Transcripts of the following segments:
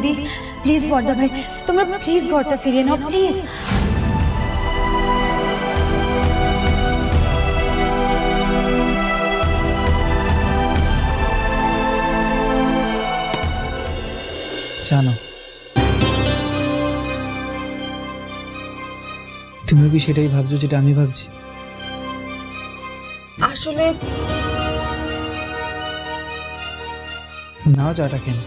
দিদি, প্লিজ বড়দা ভাই, তোমরা প্লিজ ঘরটা ফিরিয়ে নাও প্লিজ। জানো তুমিও কি সেটাই ভাবছো যেটা আমি ভাবছি? আসলে নাও চাটা খেয়ে।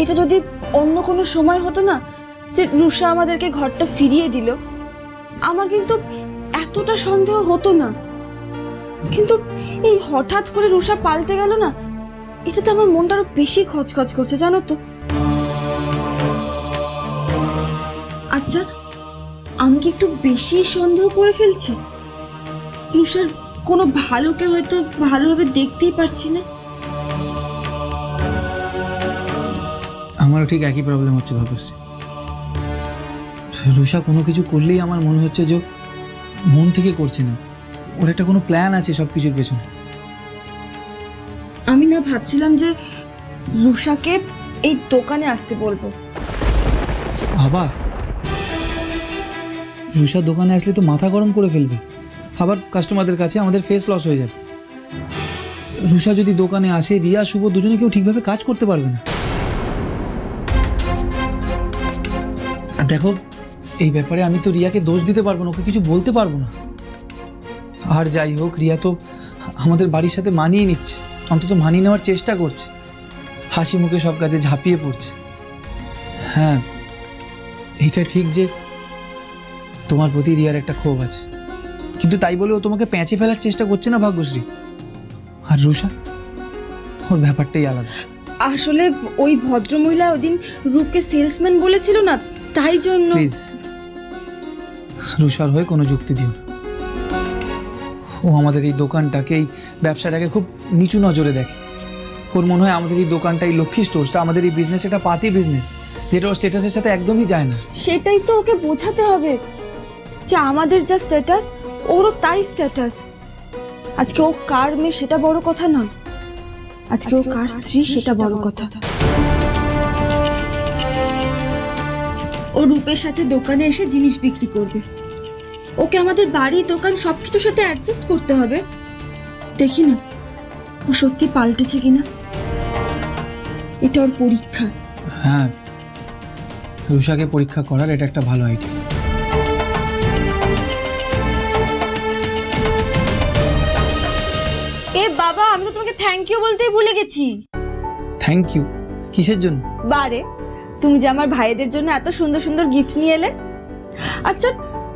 এটা যদি অন্য কোনো সময় হতো না, যে রুষা আমাদেরকে ঘরটা ফিরিয়ে দিল, আমার কিন্তু এতটা সন্দেহ হতো না। কিন্তু এই হঠাৎ করে রুষা পাল্টে গেল না, এটাতে আমার মনটা আরো বেশি খচখচ করছে জানো তো। আচ্ছা, আমি কি একটু বেশি সন্দেহ করে ফেলছি? রুষার কোনো ভালোকে হয়তো ভালোভাবে দেখতেই পারছি না। আমারও ঠিক একই প্রবলেম হচ্ছে ভাবছি। রুষা কোনো কিছু করলেই আমার মনে হচ্ছে যে মন থেকে করছে না, ওর একটা কোনো প্ল্যান আছে সব কিছুর পেছনে। আমি না ভাবছিলাম যে রুষাকে এই দোকানে আসতে বলবো। বাবা, রুষা দোকানে আসলে তো মাথা গরম করে ফেলবে, আবার কাস্টমারদের কাছে আমাদের ফেস লস হয়ে যাবে। রুষা যদি দোকানে আসে, রিয়া শুভ দুজনে কেউ ঠিকভাবে কাজ করতে পারবে না। আর দেখো, এই ব্যাপারে আমি তো রিয়াকে দোষ দিতে পারবো না, ওকে কিছু বলতে পারবো না। আর যাই হোক, রিয়া তো আমাদের বাড়ির সাথে মানিয়ে নিচ্ছে, অন্তত মানিয়ে নেওয়ার চেষ্টা করছে, হাসি মুখে সব কাজে ঝাঁপিয়ে পড়ছে। হ্যাঁ, এইটা ঠিক যে তোমার প্রতি রিয়ার একটা ক্ষোভ আছে, কিন্তু তাই বলে ও তোমাকে প্যাঁচে ফেলার চেষ্টা করছে না ভাগ্যশ্রী। আর রুষা, ওর ব্যাপারটাই আলাদা। আসলে ওই ভদ্রমহিলা ওদিন রূপকে সেলসম্যান বলেছিল না, তাই জন্য। প্লিজ রুষার হয়ে কোনো যুক্তি দিও। ও আমাদের এই দোকানটাকে, এই ব্যবসাটাকে খুব নিচু নজরে দেখে। ওর মনে হয় আমাদের এই দোকানটাই লক্ষ্মী স্টোরটা, আমাদের এই বিজনেস একটা পাতি বিজনেস, যেটা ওর স্ট্যাটাসের সাথে একদমই যায় না। সেটাই তো ওকে বোঝাতে হবে যে আমাদের যা স্ট্যাটাস, ওরও তাই স্ট্যাটাস। আজকে ও কার মেয়ে সেটা বড় কথা নয়, আজকে ও কার স্ত্রী সেটা বড় কথা। ও রূপের সাথে দোকানে এসে জিনিস বিক্রি করবে, ওকে আমাদের বাড়ি দোকান সবকিছুর সাথে অ্যাডজাস্ট করতে হবে। দেখি না ও সত্যি পাল্টেছে কিনা, এটা ওর পরীক্ষা। হ্যাঁ, রুষাকে পরীক্ষা করার এটা একটা ভালো আইডিয়া। এ বাবা, আমি তো তোমাকে থ্যাংক ইউ বলতেই ভুলে গেছি। Thank you? কিসের জন্য? বারে, তুমি যে আমার ভাইদের জন্য এত সুন্দর সুন্দর গিফট নিয়ে এলে। আচ্ছা,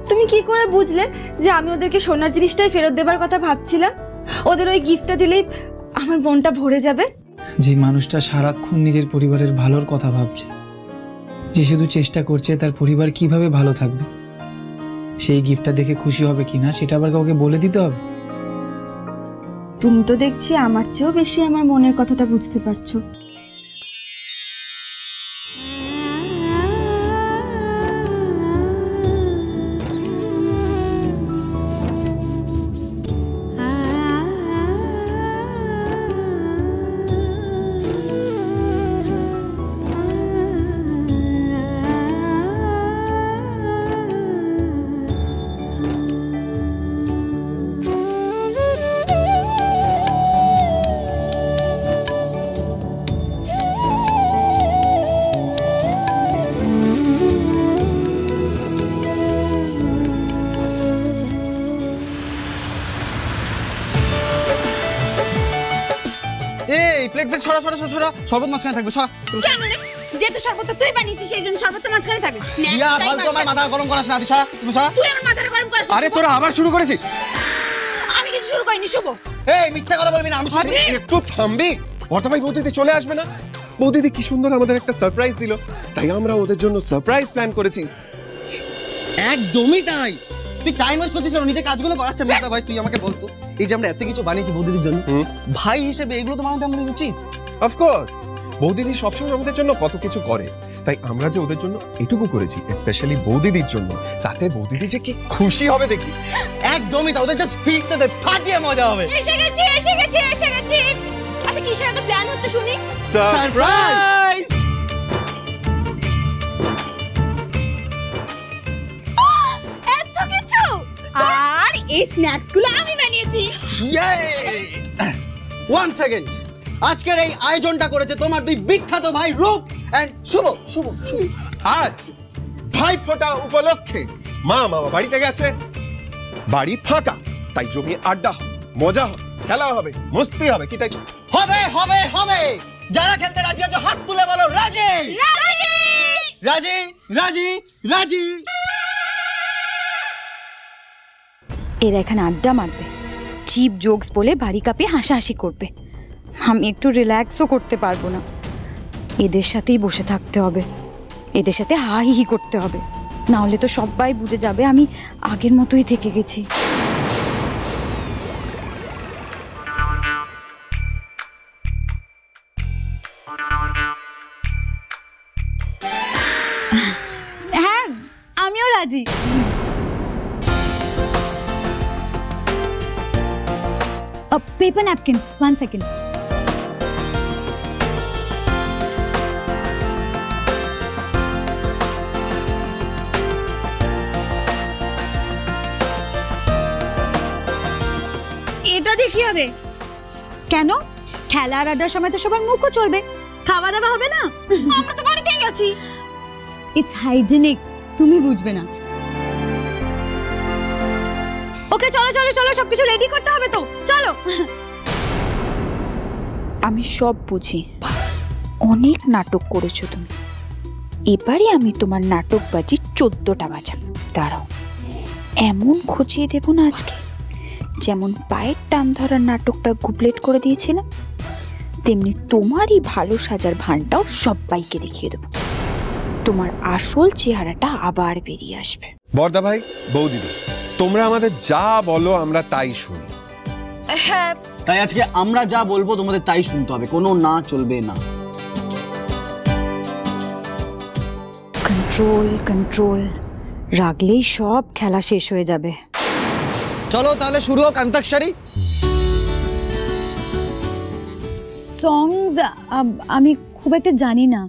তুমি কি করে বুঝলে যে আমি ওদেরকে সোনার জিনিসটাই ফেরত দেবার কথা ভাবছিলাম? ওদের ওই গিফটটা দিলেই আমার মনটা ভরে যাবে। যে মানুষটা সারাক্ষণ নিজের পরিবারের ভালোর কথা ভাবছে, যে শুধু চেষ্টা করছে তার পরিবার কিভাবে ভালো থাকবে, সেই গিফটটা দেখে খুশি হবে কিনা সেটা আবার কাউকে বলে দিতে হবে? তুমি তো দেখছি আমার চেয়েও বেশি আমার মনের কথাটা বুঝতে পারছো। প্লেট প্লেট সরা সরা সরা, শরবত মাঝখানে থাকবে, সরা। কেন রে? যেহেতু শরবতটা তুই বানিয়েছিস সেই জন্য শরবতটা মাঝখানে থাকবে। ইয়া ফালতু আমার মাথা গরম করাস না, তুই সরা, তুমি সরা। তুই আমার মাথা গরম করিস। আরে তোরা আবার শুরু করেছিস? আমি কিছু শুরু করিনি শুভ। এই মিথ্যা কথা বলবি না। আমি একটু থামবি? বর্তমাই বৌদিদি চলে আসবে না? বৌদিদি কি সুন্দর আমাদের একটা সারপ্রাইজ দিল, তাই আমরা ওদের জন্য সারপ্রাইজ প্ল্যান করেছি। একদমই তাই। তুই টাইম ওয়েস্ট করছিস, নিজের কাজগুলো করাচ্ছে না। ভাই তুই আমাকে বলতো, এই যে আমরা এত কিছু বানিয়েছি বৌদিদির জন্য, ভাই হিসেবে এগুলো তো বানাতে আমাদের উচিত। অফকোর্স, বৌদিদি সবসময় আমাদের জন্য কত কিছু করে, তাই আমরা যে ওদের জন্য এটুকু করেছি, স্পেশালি বৌদিদির জন্য, তাতে বৌদিদি যে কি খুশি হবে দেখি। একদমই তা, ওদের জাস্ট ফিরতে দে, ফাটিয়ে মজা হবে। এসে গেছি। আচ্ছা কিসের এত প্ল্যান হচ্ছে শুনি? সারপ্রাইজ! এত কিছু! আর এই স্ন্যাক্স গুলো আমি বানিয়েছি। ওয়ান সেকেন্ড, আজকের এই আয়োজনটা করেছে তোমার দুই বিখ্যাত ভাই রূপ এন্ড শুভ। শুভ শুভ আজ ভাইফোঁটা উপলক্ষে মা মামা বাড়িতে গেছে, বাড়ি ফাঁকা, তাই জমিয়ে আড্ডা হবে, মজা হবে, খেলা হবে, মস্তি হবে। কি তাই? হবে হবে হবে। যারা খেলতে রাজি আছো হাত তুলে বলো রাজি রাজি! রাজি রাজি রাজি। এরা এখানে আড্ডা মারবে, চিপ জোকস বলে বাড়ি কাঁপিয়ে হাসাহাসি করবে। আমি একটু রিল্যাক্সও করতে পারবো না। এদের সাথেই বসে থাকতে হবে, এদের সাথে হা হি হি করতে হবে, না হলে তো সবাই বুঝে যাবে আমি আগের মতোই থেকে গেছি। হ্যাঁ, আমিও রাজি। Paper napkins, 1 second. এটা দিয়ে কি হবে? কেন? খেলার আড্ডার সময় তো সবার মুখও চলবে, খাওয়া দাওয়া হবে না? আমরা তো বাড়িতেই আছি। ইটস হাইজেনিক, তুমি বুঝবে না। ওকে চলো চলো চলো, সবকিছু রেডি করতে হবে তো, চলো। আমি সব বুঝি, অনেক নাটক করেছো তুমি, এবারে আমি তোমার নাটক বাজি 14টা বাজাম। দাঁড়াও, এমন খুঁচিয়ে দেব না আজকে, যেমন পায়ের টান ধরার নাটকটা গুবলেট করে দিয়েছিলাম, তেমনি তোমারই ভালো সাজার ভানটাও সবাইকে দেখিয়ে দেবো। তোমার আসল চেহারাটা আবার বেরিয়ে আসবে। বর্দা ভাই, বৌদিদি, তোমরা আমাদের যা বলো আমরা তাই শুনি। হ্যাঁ, তাই আজকে আমরা যা বলবো তোমাদের তাই শুনতে হবে, কোনো না চলবে না। কন্ট্রোল কন্ট্রোল, রাগলেই সব খেলা শেষ হয়ে যাবে। চলো তাহলে শুরু হোক অন্তাক্ষরী। সংস আমি খুব একটা জানি না।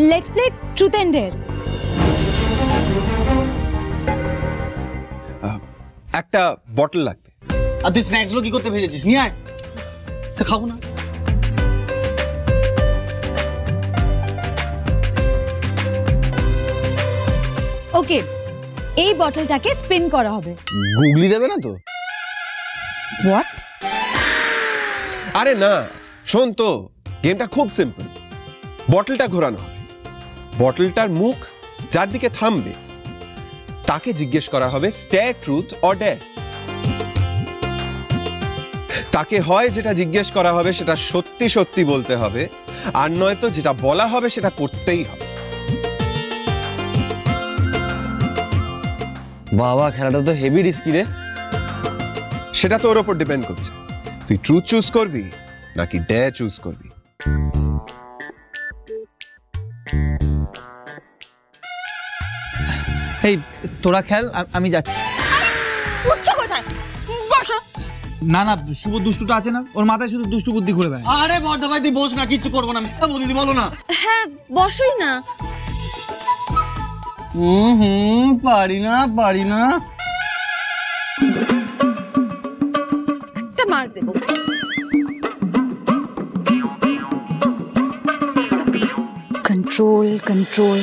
Let's play truth and dare. একটা বটল লাগবে। আর তুই স্ন্যাক্স গুলো কি করতে ভেজেছিস? নিয়ে আয়, খাবো না। ওকে, এই বটলটাকে স্পিন করা হবে। গুগলি দেবে না তো? হোয়াট? আরে না, শোন তো, গেমটা খুব সিম্পল। বটলটা ঘোরানো হবে, বটলটার মুখ যার দিকে থামবে তাকে জিজ্ঞেস করা হবে স্টেয়ার, ট্রুথ অর ডেয়ার। তাকে হয় যেটা জিজ্ঞেস করা হবে সেটা সত্যি সত্যি বলতে হবে, আর নয়তো যেটা বলা হবে সেটা করতেই হবে। বাবা, খেলাটা তো হেভি রিস্কি রে। সেটা তোর ওপর ডিপেন্ড করছে, তুই ট্রুথ চুজ করবি নাকি ডেয়ার চুজ করবি। এই তোরা খেল, আমি যাচ্ছি। উঠছো কোথায়? বসো। না না, শুভ দুষ্টুটা আছে না, ওর মাথায় শুধু দুষ্টু বুদ্ধি ঘুরে বেড়ায়। আরে বর্দা ভাই তুই বস না, কিচ্ছু করবো না আমি। বৌদিদি বলো না। হ্যাঁ, বসোই না। পারি না পারি না। একটা মার দেবো। Control control,